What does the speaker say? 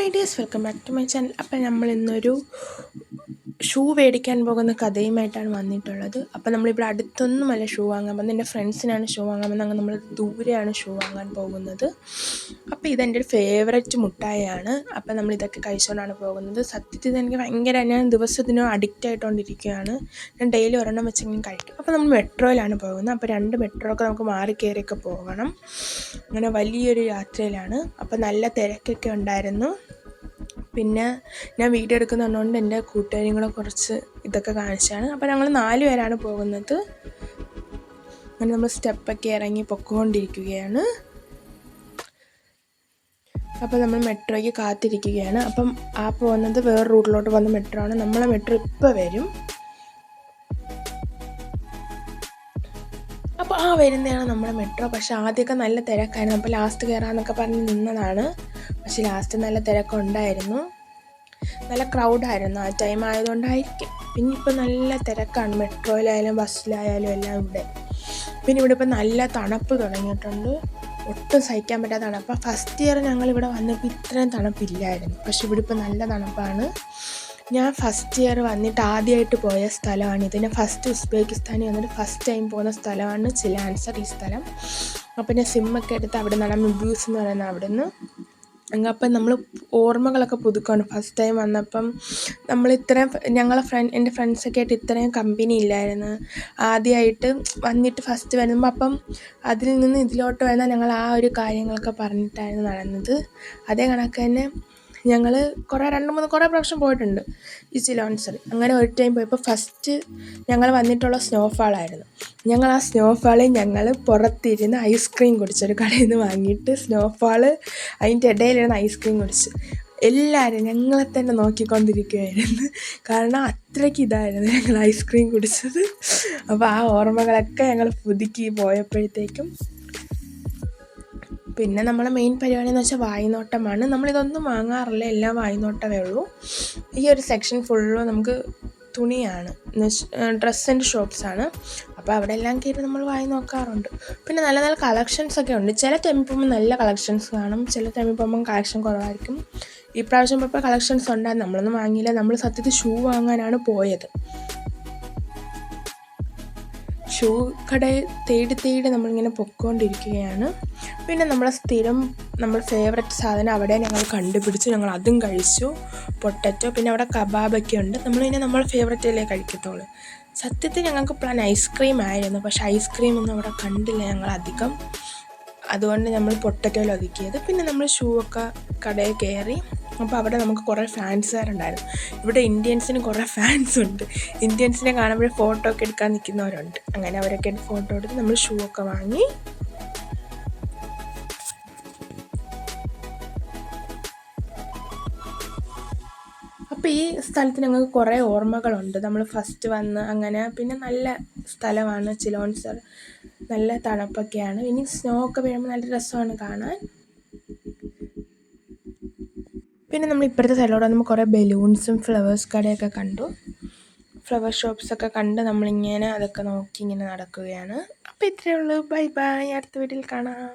My dears, welcome back to my channel. അപ്പം നമ്മൾ ഇന്നൊരു ഷൂ മേടിക്കാൻ പോകുന്ന കഥയുമായിട്ടാണ് വന്നിട്ടുള്ളത്. അപ്പം നമ്മളിവിടെ അടുത്തൊന്നുമല്ല ഷൂ വാങ്ങാൻ പോകുന്നത്. എൻ്റെ ഫ്രണ്ട്സിനാണ് ഷൂ വാങ്ങാൻ പോകുന്നത്. അങ്ങനെ നമ്മൾ ദൂരെയാണ് ഷൂ വാങ്ങാൻ പോകുന്നത്. അപ്പോൾ ഇതെൻ്റെ ഒരു ഫേവററ്റ് മുട്ടായാണ്. അപ്പം നമ്മളിതൊക്കെ കഴിച്ചുകൊണ്ടാണ് പോകുന്നത്. സത്യത്തിൽ എനിക്ക് ഭയങ്കര, ഞാൻ ദിവസത്തിനും അഡിക്റ്റ് ആയിട്ടുകൊണ്ടിരിക്കുകയാണ്. ഞാൻ ഡെയിലി ഒരെണ്ണം വെച്ചെങ്കിലും കഴിക്കും. അപ്പോൾ നമ്മൾ മെട്രോയിലാണ് പോകുന്നത്. അപ്പോൾ 2 മെട്രോ ഒക്കെ നമുക്ക് മാറി കയറിയൊക്കെ പോകണം. അങ്ങനെ വലിയൊരു യാത്രയിലാണ്. അപ്പോൾ നല്ല തിരക്കൊക്കെ ഉണ്ടായിരുന്നു. പിന്നെ ഞാൻ വീഡിയോ എടുക്കുന്നതുകൊണ്ട് എൻ്റെ കൂട്ടുകാരും കൂടെ കുറച്ച് ഇതൊക്കെ കാണിച്ചാണ്. അപ്പോൾ ഞങ്ങൾ 4 പേരാണ് പോകുന്നത്. അങ്ങനെ നമ്മൾ സ്റ്റെപ്പൊക്കെ ഇറങ്ങി പൊക്കോണ്ടിരിക്കുകയാണ്. അപ്പോൾ നമ്മൾ മെട്രോയ്ക്ക് കാത്തിരിക്കുകയാണ്. അപ്പം ആ പോകുന്നത് വേറെ റൂട്ടിലോട്ട് പോകുന്ന മെട്രോ ആണ്. നമ്മളെ മെട്രോ ഇപ്പോൾ വരും. അപ്പോൾ വരുന്നതാണ് നമ്മുടെ മെട്രോ. പക്ഷേ ആദ്യമൊക്കെ നല്ല തിരക്കായിരുന്നു. അപ്പോൾ ലാസ്റ്റ് കയറാമെന്നൊക്കെ പറഞ്ഞ് നിന്നതാണ്. പക്ഷേ ലാസ്റ്റ് നല്ല തിരക്കുണ്ടായിരുന്നു, നല്ല ക്രൗഡായിരുന്നു. ആ ടൈം ആയതുകൊണ്ടായിരിക്കും. പിന്നെ ഇപ്പോൾ നല്ല തിരക്കാണ് മെട്രോയിലായാലും ബസ്സിലായാലും എല്ലാം ഇവിടെ. പിന്നെ ഇവിടെ ഇപ്പോൾ നല്ല തണുപ്പ് തുടങ്ങിയിട്ടുണ്ട്, ഒട്ടും സഹിക്കാൻ പറ്റാത്ത തണുപ്പ്. ഫസ്റ്റ് ഇയർ ഞങ്ങളിവിടെ വന്നപ്പോൾ ഇത്രയും തണുപ്പില്ലായിരുന്നു. പക്ഷേ ഇവിടെ ഇപ്പോൾ നല്ല തണുപ്പാണ്. ഞാൻ ഫസ്റ്റ് ഇയർ വന്നിട്ട് ആദ്യമായിട്ട് പോയ സ്ഥലമാണിത്. ഞാൻ ഫസ്റ്റ് ഉസ്ബെക്കിസ്ഥാനിൽ വന്നിട്ട് ഫസ്റ്റ് ടൈം പോകുന്ന സ്ഥലമാണ് ചിലാൻസർ, ഈ സ്ഥലം. അപ്പം ഞാൻ സിമ്മൊക്കെ എടുത്ത് അവിടെ നിന്നാണ് മിബ്യൂസ് എന്ന് പറയുന്നത്, അവിടെ നിന്ന്. അപ്പം നമ്മൾ ഓർമ്മകളൊക്കെ പുതുക്കുകയാണ്. ഫസ്റ്റ് ടൈം വന്നപ്പം നമ്മൾ ഇത്രയും എൻ്റെ ഫ്രണ്ട്സൊക്കെ ആയിട്ട് ഇത്രയും കമ്പനി ഇല്ലായിരുന്നു. ആദ്യമായിട്ട് വന്നിട്ട് ഫസ്റ്റ് വരുമ്പോൾ അപ്പം അതിൽ നിന്ന് ഇതിലോട്ട് വരുന്ന ഞങ്ങൾ ആ ഒരു കാര്യങ്ങളൊക്കെ പറഞ്ഞിട്ടായിരുന്നു നടന്നത്. അതേ കണക്ക് തന്നെ ഞങ്ങൾ കുറേ പ്രാവശ്യം പോയിട്ടുണ്ട് ഈ ചിലോൻസർ. അങ്ങനെ ഒരു ടൈം പോയപ്പോൾ ഫസ്റ്റ് ഞങ്ങൾ വന്നിട്ടുള്ള സ്നോഫാളായിരുന്നു. ഞങ്ങൾ ആ സ്നോഫാളിൽ ഞങ്ങൾ പുറത്തിരുന്ന് ഐസ്ക്രീം കുടിച്ചൊരു കടയിൽ നിന്ന് വാങ്ങിയിട്ട് സ്നോഫാള് അതിൻ്റെ ഇടയിലിരുന്ന് ഐസ്ക്രീം കുടിച്ച് എല്ലാവരും ഞങ്ങളെ തന്നെ നോക്കിക്കൊണ്ടിരിക്കുകയായിരുന്നു. കാരണം അത്രയ്ക്ക് ഇതായിരുന്നു ഞങ്ങൾ ഐസ്ക്രീം കുടിച്ചത്. അപ്പോൾ ആ ഓർമ്മകളൊക്കെ ഞങ്ങൾ പുതുക്കി പോയപ്പോഴത്തേക്കും. പിന്നെ നമ്മളെ മെയിൻ പരിപാടി എന്ന് വെച്ചാൽ വായ്നോട്ടമാണ്. നമ്മളിതൊന്നും വാങ്ങാറില്ല, എല്ലാം വായ്നോട്ടമേ ഉള്ളൂ. ഈ ഒരു സെക്ഷൻ ഫുള്ള് നമുക്ക് തുണിയാണ്, ഡ്രസ്സിൻ്റെ ഷോപ്സാണ്. അപ്പോൾ അവിടെ എല്ലാം കയറി നമ്മൾ വായി നോക്കാറുണ്ട്. പിന്നെ നല്ല നല്ല കളക്ഷൻസൊക്കെ ഉണ്ട്. ചില ടൈമിൽ പോകുമ്പോൾ നല്ല കളക്ഷൻസ് കാണും, ചില ടൈമിൽ പോകുമ്പം കളക്ഷൻ കുറവായിരിക്കും. ഈ പ്രാവശ്യം പോയപ്പോൾ കളക്ഷൻസ് ഉണ്ടായിരുന്നു. നമ്മളൊന്നും വാങ്ങിയില്ല. നമ്മൾ സത്യത്തിൽ ഷൂ വാങ്ങാനാണ് പോയത്. ഷൂ കടയിൽ തേടി നമ്മളിങ്ങനെ പൊയ്ക്കൊണ്ടിരിക്കുകയാണ്. പിന്നെ നമ്മൾ ഫേവററ്റ് സാധനം അവിടെ ഞങ്ങൾ കണ്ടുപിടിച്ചു. ഞങ്ങൾ അതും കഴിച്ചു, പൊട്ടറ്റോ. പിന്നെ അവിടെ കബാബൊക്കെ ഉണ്ട്. നമ്മൾ ഫേവററ്റല്ലേ കഴിക്കത്തുള്ളൂ. സത്യത്തിൽ ഞങ്ങൾക്ക് പ്ലാൻ ഐസ്ക്രീം ആയിരുന്നു, പക്ഷേ ഐസ്ക്രീമൊന്നും അവിടെ കണ്ടില്ല ഞങ്ങൾ അധികം. അതുകൊണ്ട് നമ്മൾ പൊട്ടറ്റോയിൽ ഒതുക്കിയത്. പിന്നെ നമ്മൾ ഷൂ ഒക്കെ കടയിൽ കയറി. അപ്പോൾ അവിടെ നമുക്ക് കുറേ ഫാൻസുകാരുണ്ടായിരുന്നു. ഇവിടെ ഇന്ത്യൻസിന് കുറേ ഫാൻസ് ഉണ്ട്. ഇന്ത്യൻസിനെ കാണുമ്പോൾ ഫോട്ടോ ഒക്കെ എടുക്കാൻ നിൽക്കുന്നവരുണ്ട്. അങ്ങനെ അവരൊക്കെ ഫോട്ടോ എടുത്ത് നമ്മൾ ഷൂ ഒക്കെ വാങ്ങി. അപ്പോൾ ഈ സ്ഥലത്ത് ഞങ്ങൾക്ക് കുറേ ഓർമ്മകളുണ്ട്. നമ്മൾ ഫസ്റ്റ് വന്ന് അങ്ങനെ. പിന്നെ നല്ല സ്ഥലമാണ് ചിലോൻസർ, നല്ല തണുപ്പൊക്കെയാണ്. ഇനി സ്നോ ഒക്കെ വീഴുമ്പോൾ നല്ല രസമാണ് കാണാൻ. പിന്നെ നമ്മൾ ഇപ്പോഴത്തെ സൈഡിലോട്ട് വന്നപ്പോൾ കുറേ ബലൂൺസും ഫ്ലവേഴ്സ് കടയൊക്കെ കണ്ടു, ഫ്ലവർ ഷോപ്സൊക്കെ കണ്ട് നമ്മളിങ്ങനെ അതൊക്കെ നോക്കി ഇങ്ങനെ നടക്കുകയാണ്. അപ്പോൾ ഇത്രയേ ഉള്ളൂ. ബൈ ബൈ, അടുത്ത വീഡിയോയിൽ കാണാം.